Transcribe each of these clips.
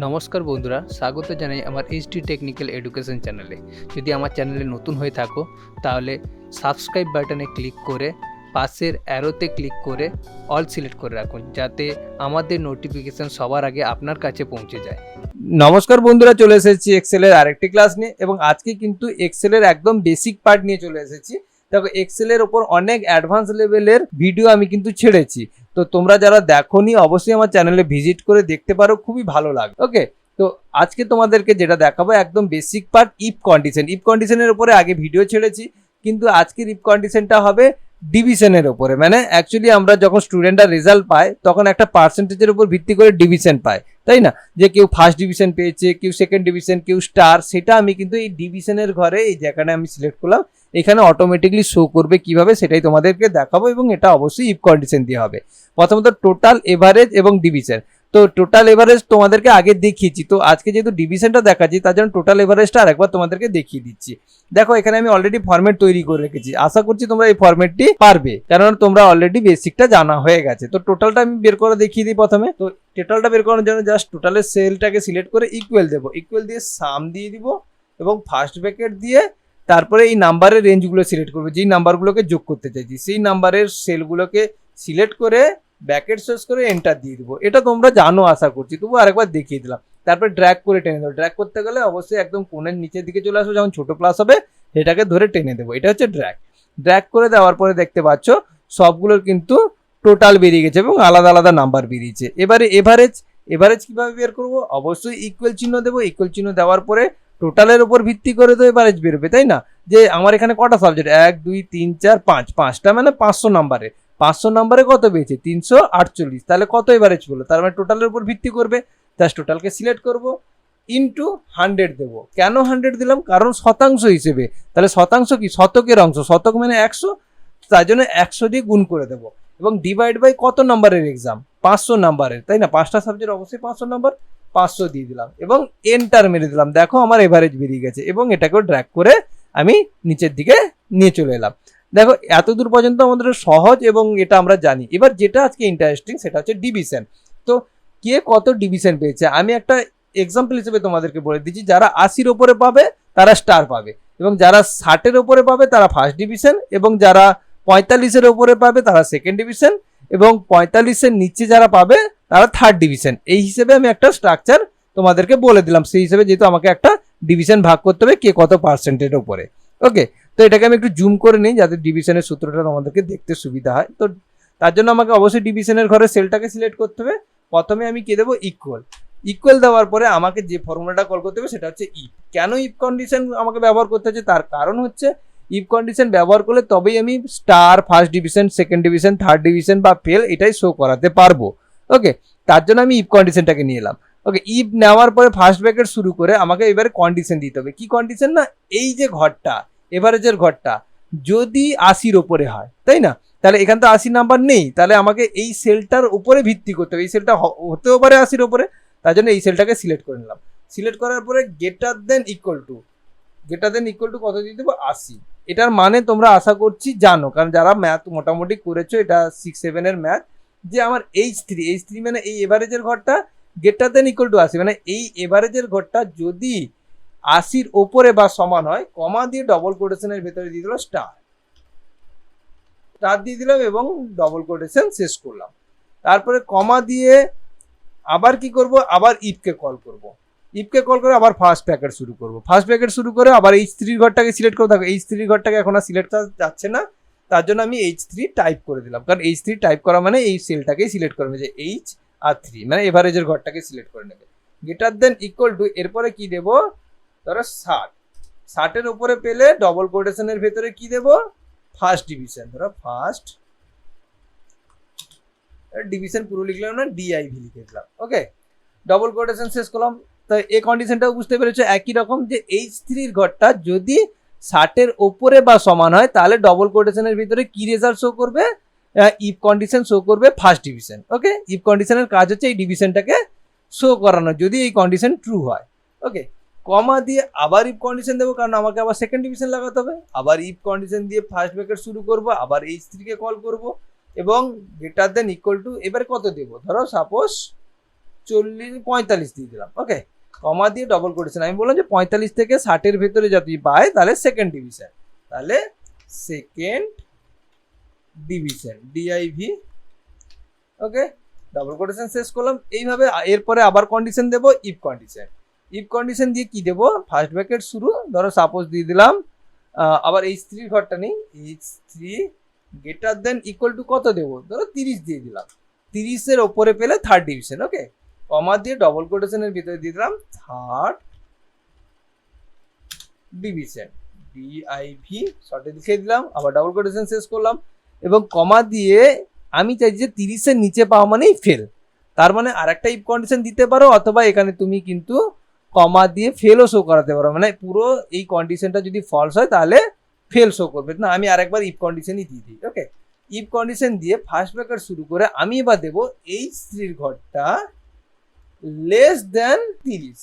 নমস্কার বন্ধুরা, স্বাগত জানাই আমার এইচটি টেকনিক্যাল এডুকেশন চ্যানেলে। যদি আমার চ্যানেলে নতুন হয়ে থাকো তাহলে সাবস্ক্রাইব বাটনে ক্লিক করে পাশের অ্যারোতে ক্লিক করে অল সিলেক্ট করে রাখুন, যাতে আমাদের নোটিফিকেশন সবার আগে আপনার কাছে পৌঁছে যায়। নমস্কার বন্ধুরা, চলে এসেছি এক্সেলের আরেকটি ক্লাস নিয়ে এবং আজকে কিন্তু এক্সেলের একদম বেসিক পার্ট নিয়ে চলে এসেছি। দেখো, এক্সেলের ওপর অনেক অ্যাডভান্স লেভেলের ভিডিও আমি কিন্তু ছেড়েছি, তো তোমরা যারা দেখোনি অবশ্যই আমার চ্যানেলে ভিজিট করে দেখতে পারো, খুবই ভালো লাগবে। ওকে, তো আজকে তোমাদেরকে যেটা দেখাবো একদম basic part, if condition. If কন্ডিশনের উপরে আগে ভিডিও ছেড়েছি, কিন্তু আজকের ইফ কন্ডিশনটা হবে ডিভিশনের ওপরে। মানে অ্যাকচুয়ালি আমরা যখন স্টুডেন্টরা রেজাল্ট পায় তখন একটা পার্সেন্টেজের উপর ভিত্তি করে ডিভিশন পায়, তাই না? যে কেউ ফার্স্ট ডিভিশন পেয়েছে, কেউ সেকেন্ড ডিভিশন, কেউ স্টার। সেটা আমি কিন্তু এই ডিভিশনের ঘরে, এই যেখানে আমি সিলেক্ট করলাম, এখানে অটোমেটিকলি শো করবে কিভাবে সেটাই তোমাদেরকে দেখাবো, এবং এটা অবশ্যই ইফ কন্ডিশন দিয়ে হবে। প্রথমত টোটাল এভারেজ এবং ডিভিশন। তো টোটাল এভারেজ তোমাদেরকে আগে দেখিয়েছি, তো আজকে যেহেতু ডিভিশনটা দেখাচ্ছি তার জন্য টোটাল এভারেজটা আরেকবার তোমাদেরকে দেখিয়ে দিচ্ছি। দেখো, এখানে আমি অলরেডি ফরম্যাট তৈরি করে রেখেছি, আশা করছি তোমরা এই ফরম্যাটটি পারবে, কারণ তোমরা অলরেডি বেসিকটা জানা হয়ে গেছে। তো টোটালটা আমি বের করে দেখিয়ে দিই প্রথমে। তো টোটালটা বের করার জন্য জাস্ট টোটালের সেলটাকে সিলেক্ট করে ইকুয়াল দেবো, ইকুয়াল দিয়ে সাম দিয়ে দিব এবং ফার্স্ট ব্র্যাকেট দিয়ে তারপরে এই নাম্বারের রেঞ্জগুলো সিলেক্ট করবো, যেই নাম্বারগুলোকে যোগ করতে চাইছি সেই নাম্বারের সেলগুলোকে সিলেক্ট করে ব্র্যাকেট শেষ করে এন্টার দিয়ে দিব। এটা তোমরা জানো আশা করছি, তবু আরেকবার দেখিয়ে দিলাম। তারপর ড্র্যাগ করে টেনে দেবো। ড্র্যাগ করতে গেলে অবশ্যই একদম কোণের নিচের দিকে চলে আসবো, যখন ছোট প্লাস হবে সেটাকে ধরে টেনে দেবো। এটা হচ্ছে ড্র্যাগ। ড্র্যাগ করে দেওয়ার পরে দেখতে পাচ্ছ সবগুলোর কিন্তু টোটাল বেরিয়ে গেছে এবং আলাদা আলাদা নাম্বার বেরিয়েছে। এবারে এভারেজ, এভারেজ কিভাবে বের করবো? অবশ্যই ইকুয়াল চিহ্ন দেবো। ইকুয়াল চিহ্ন দেওয়ার পরে টোটালের উপর ভিত্তি করে তো এভারেজ বেরোবে, তাই না? যে আমার এখানে কটা সাবজেক্ট, 1 2 3 4 5, পাঁচটা মানে 500 নাম্বারে। 500 নাম্বারে কত পেয়েছে? 348। তাহলে কত এভারেজ পেলো? তার মানে টোটালের উপর ভিত্তি করবে। জাস্ট টোটালকে সিলেক্ট করবো, ইন্টু 100 দেবো। কেন 100 দিলাম? কারণ শতাংশ হিসেবে। তাহলে শতাংশ কি? শতকের অংশ। শতক মানে 100, তার জন্য 100 দিয়ে গুণ করে দেবো। এবং ডিভাইড বাই কত নাম্বারের এক্সাম? 500 নাম্বারের, তাই না? 5টা সাবজেক্ট অবশ্যই 500 নাম্বার, 500 দিয়ে দিলাম এবং এন্টার মেরে দিলাম। দেখো আমার এভারেজ বেরিয়ে গেছে এবং এটাকেও ড্র্যাগ করে আমি নিচের দিকে নিয়ে চলে এলাম। দেখো, এত দূর পর্যন্ত আমাদের সহজ এবং এটা আমরা জানি। এবার যেটা আজকে ইন্টারেস্টিং সেটা হচ্ছে ডিভিশন। তো কে কত ডিভিশন পেয়েছে আমি একটা এক্সাম্পল হিসেবে তোমাদেরকে বলে দিচ্ছি। যারা 80-র ওপরে পাবে তারা স্টার পাবে, এবং যারা 60-এর ওপরে পাবে তারা ফার্স্ট ডিভিশন, এবং যারা 45-এর ওপরে পাবে তারা সেকেন্ড ডিভিশন, এবং 45-এর নিচে যারা পাবে তারা থার্ড ডিভিশন। এই হিসেবে আমি একটা স্ট্রাকচার তোমাদেরকে বলে দিলাম। সেই হিসেবে যেহেতু আমাকে একটা ডিভিশন ভাগ করতে হবে কে কত পার্সেন্টের ওপরে। ওকে, তো এটাকে আমি একটু জুম করে নিই যাতে ডিভিশনের সূত্রটা তোমাদেরকে দেখতে সুবিধা হয়। তো তার জন্য আমাকে অবশ্যই ডিভিশনের ঘরে সেলটাকে সিলেক্ট করতে হবে। প্রথমে আমি কে দেবো? ইকুয়াল। ইকুয়াল দেওয়ার পরে আমাকে যে ফর্মুলাটা কল করতে হবে সেটা হচ্ছে ইফ। কেন ইফ কন্ডিশন আমাকে ব্যবহার করতে হচ্ছে? তার কারণ হচ্ছে ইফ কন্ডিশন ব্যবহার করলে তবেই আমি star, first division, second division, third division বা ফেল এটাই শো করাতে পারবো। ওকে, তার জন্য আমি ইফ কন্ডিশনটাকে নিয়ে এলাম। ওকে, ইফ নেওয়ার পরে ফার্স্ট ব্র্যাকেট শুরু করে আমাকে এবারে কন্ডিশন দিতে হবে। কি কন্ডিশন? না, এই যে ঘরটা, এভারেজের ঘরটা যদি 80-র ওপরে হয়, তাই না? তাহলে এখানে তো 80 নাম্বার নেই, তাহলে আমাকে এই সেলটার উপরে ভিত্তি করতে হবে। এই সেলটা হতেও পারে 80-র ওপরে, তার জন্য এই সেলটাকে সিলেক্ট করে নিলাম। সিলেক্ট করার পরে greater than equal to, greater than equal to কত দিয়ে দেবো? 80। এটার মানে তোমরা আশা করছি জানো, কারণ যারা ম্যাথ মোটামুটি করেছো, এটা 6-7-এর ম্যাথ, যে আমার H3 মানে এই এভারেজের ঘরটা গ্রেটার দেন ইকুয়াল টু 80, মানে এই এভারেজের ঘরটা যদি 80-র ওপরে বা সমান হয়, কমা দিয়ে ডবল কোটেশনের ভেতরে দিয়ে দিল স্টার, স্টার দিয়ে দিলাম এবং ডবল কোটেশন শেষ করলাম। তারপরে কমা দিয়ে আবার কি করব? আবার ইফকে কল করব। ইফকে কল করে আবার ফার্স্ট ব্র্যাকেট শুরু করব। ফার্স্ট ব্র্যাকেট শুরু করে আবার H3-র ঘরটাকে সিলেক্ট করে থাকবো। H3-র ঘরটাকে এখন আর সিলেক্ট করা যাচ্ছে না, তার জন্য আমি H3 টাইপ করে দিলাম, কারণ H3 টাইপ করা মানে এই সেলটাকেই সিলেক্ট করবে, যে H আর 3 মানে এভারেজের ঘরটাকে সিলেক্ট করে নেবে। গ্রেটার দেন ইকুয়াল টু, এরপরে কি দেব? ধরো 60। 60-এর উপরে পেলে ডবল কোটেশনের ভেতরে কি দেব? First division. ধরো ফার্স্ট ডিভিশন পুরো লিখলাম না, DIV লিখে দিলাম। ওকে, ডবল কোটেশন শেষ করলাম। তো এই কন্ডিশনটাও বুঝতে পেরেছো। একই রকম যে H3-র ঘরটা যদি 60-এর ওপরে বা সমান হয়, তাহলে ডবল কোটেশনের ভিতরে কি রেজাল্ট শো করবে? ইফ কন্ডিশন শো করবে ফার্স্ট ডিভিশন। ওকে, ইফ কন্ডিশনের কাজ হচ্ছে এই ডিভিশনটাকে শো করানো, যদি এই কন্ডিশন ট্রু হয়। ওকে, কমা দিয়ে আবার ইফ কন্ডিশন দেবো, কারণ আমাকে আবার সেকেন্ড ডিভিশন লাগাতে হবে। আবার ইফ কন্ডিশন দিয়ে ফার্স্ট ব্র্যাকেট শুরু করবো, আবার H3-কে কল করব এবং গ্রেটার দেন ইকুয়াল টু, এবারে কত দেবো? ধরো সাপোজ 45 দিয়ে দিলাম। ওকে, কমা দিয়ে ডবল কোটেশন। আমি বললাম যে 45 থেকে 60-এর ভেতরে যদি পাই তাহলে সেকেন্ড ডিভিশন, তাহলে সেকেন্ড ডিভিশন ডিআইভি। ওকে, ডাবল কোটেশন শেষ করলাম। এইভাবে এরপরে আবার কন্ডিশন দেবো, ইফ কন্ডিশন। ইফ কন্ডিশন দিয়ে কি দেবো, ফার্স্ট ব্র্যাকেট শুরু, ধরো সাপোজ দিয়ে দিলাম আবার H3 ঘরটা নেই, H3 greater than equal to কত দেবো, ধরো 30 দিয়ে দিলাম। 30-এর ওপরে পেলে থার্ড ডিভিশন। ওকে, কমা দিয়ে ডবল কোটেশনের ভিতরে দিয়ে দিলাম থার্ড ডিভিশন ডিআইভি, শর্টে লিখে দিলাম, আবার ডাবল কোটেশন শেষ করলাম এবং কমা দিয়ে আমি চাই যে 30-এর নিচে পাওয়া মানেই ফেল। তার মানে আরেকটা ইফ কন্ডিশন দিতে পারো, অথবা এখানে তুমি কিন্তু কমা দিয়ে ফেলও শো করাতে পারো, মানে পুরো এই কন্ডিশনটা যদি ফলস হয় তাহলে ফেল শো করবে না। আমি আরেকবার ইফ কন্ডিশনই দিয়ে দিই। ওকে, ইফ কন্ডিশন দিয়ে ফার্স্ট ব্র্যাকেট শুরু করে আমি এবার দেবো H3-এর ঘরটা লেস দেন 30।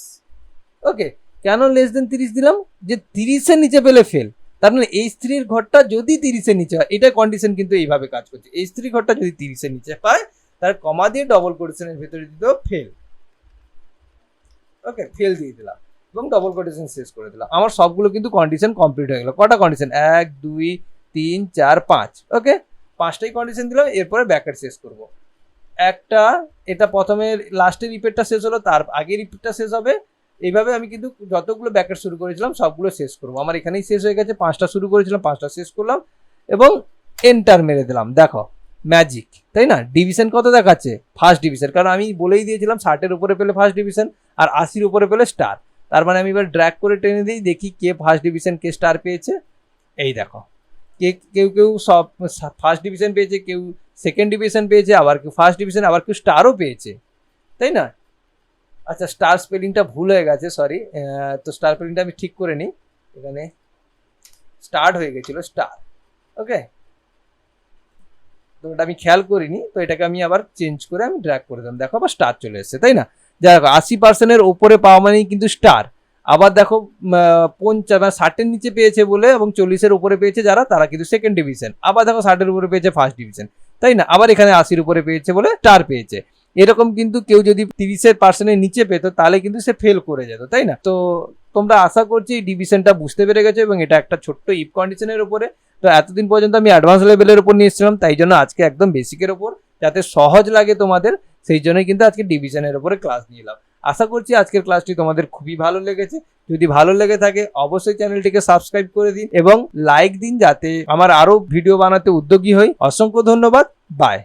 ওকে, কেন লেস দেন 30 দিলাম, যে 30-এর নিচে পেলে ফেল। তার মানে H3-এর ঘরটা যদি 30-এর নিচে হয়, এটা কন্ডিশন কিন্তু এইভাবে কাজ করছে। H3 ঘরটা যদি 30-এর নিচে পায় তার কমা দিয়ে ডবল কোটেশনের ভিতরে দিতে ফেল। ওকে, ফেল দিয়ে দিলাম এবং ডবল কোটেশন শেষ করে দিলাম। আমার সবগুলো কিন্তু কন্ডিশন কমপ্লিট হয়ে গেল। কটা কন্ডিশন, 1 2 3 4 5। ওকে, 5টাই কন্ডিশন দিলাম। এরপরে ব্র্যাকেট শেষ করব। একটা, এটা প্রথমে লাস্টের রিপিটটা শেষ হলো, তার আগের রিপিটটা শেষ হবে। এইভাবে আমি কিন্তু যতগুলো ব্র্যাকেট শুরু করেছিলাম সবগুলো শেষ করবো। আমার এখানেই শেষ হয়ে গেছে, 5টা শুরু করেছিলাম, 5টা শেষ করলাম এবং এন্টার মেরে দিলাম। দেখো ম্যাজিক, তাই না? ডিভিশন কত দেখাচ্ছে, ফার্স্ট ডিভিশন, কারণ আমি বলেই দিয়েছিলাম 60-এর উপরে পেলে ফার্স্ট ডিভিশন আর 80-র উপরে পেলে স্টার। তার মানে আমি এবার ড্র্যাগ করে টেনে দিই, দেখি কে ফার্স্ট ডিভিশন কে স্টার পেয়েছে। এই দেখো, কেউ সব ফার্স্ট ডিভিশন পেয়েছে, কেউ সেকেন্ড ডিভিশন পেয়েছে, আবার কেউ ফার্স্ট ডিভিশন, আবার কেউ স্টারও পেয়েছে, তাই না? আচ্ছা, স্টার স্পেলিংটা ভুল হয়ে গেছে, সরি। তো স্টার স্পেলিংটা আমি ঠিক করে নিই। এখানে স্টার্ট হয়ে গেছিল স্টার। ওকে, তো ওটা আমি খেয়াল করিনি, তো এটাকে আমি আবার চেঞ্জ করে আমি ড্র্যাগ করে দিলাম। দেখো আবার স্টার চলে এসেছে, তাই না? দেখো 80%-এর ওপরে পাওয়া মানেই কিন্তু স্টার। আবার দেখো 60-এর নিচে পেয়েছে বলে এবং 40-এর উপরে পেয়েছে যারা, তারা কিন্তু সেকেন্ড ডিভিশন। আবার দেখো 60-এর উপরে পেয়েছে ফার্স্ট ডিভিশন, তাই না? আবার এখানে 80-র উপরে পেয়েছে বলে স্টার পেয়েছে। এরকম কিন্তু কেউ যদি 30%-এর নিচে পেতো তাহলে কিন্তু সে ফেল করে যেত, তাই না? তো তোমরা আশা করছি এই ডিভিশনটা বুঝতে পেরে গেছো এবং এটা একটা ছোট্ট ইফ কন্ডিশনের উপরে। তো এতদিন পর্যন্ত আমি অ্যাডভান্স লেভেলের উপর নিয়ে এসেছিলাম, তাই জন্য আজকে একদম বেসিকের উপর, যাতে সহজ লাগে তোমাদের, সেই জন্যই কিন্তু আজকে ডিভিশনের উপরে ক্লাস নিয়ে এলাম। আশা করছি আজকের ক্লাসটি তোমাদের খুবই ভালো লেগেছে। যদি ভালো লেগে থাকে অবশ্যই চ্যানেলটিকে সাবস্ক্রাইব করে দিন এবং লাইক দিন, যাতে আমার আরো ভিডিও বানাতে উদ্যোগী হই। অসংখ্য ধন্যবাদ, বাই।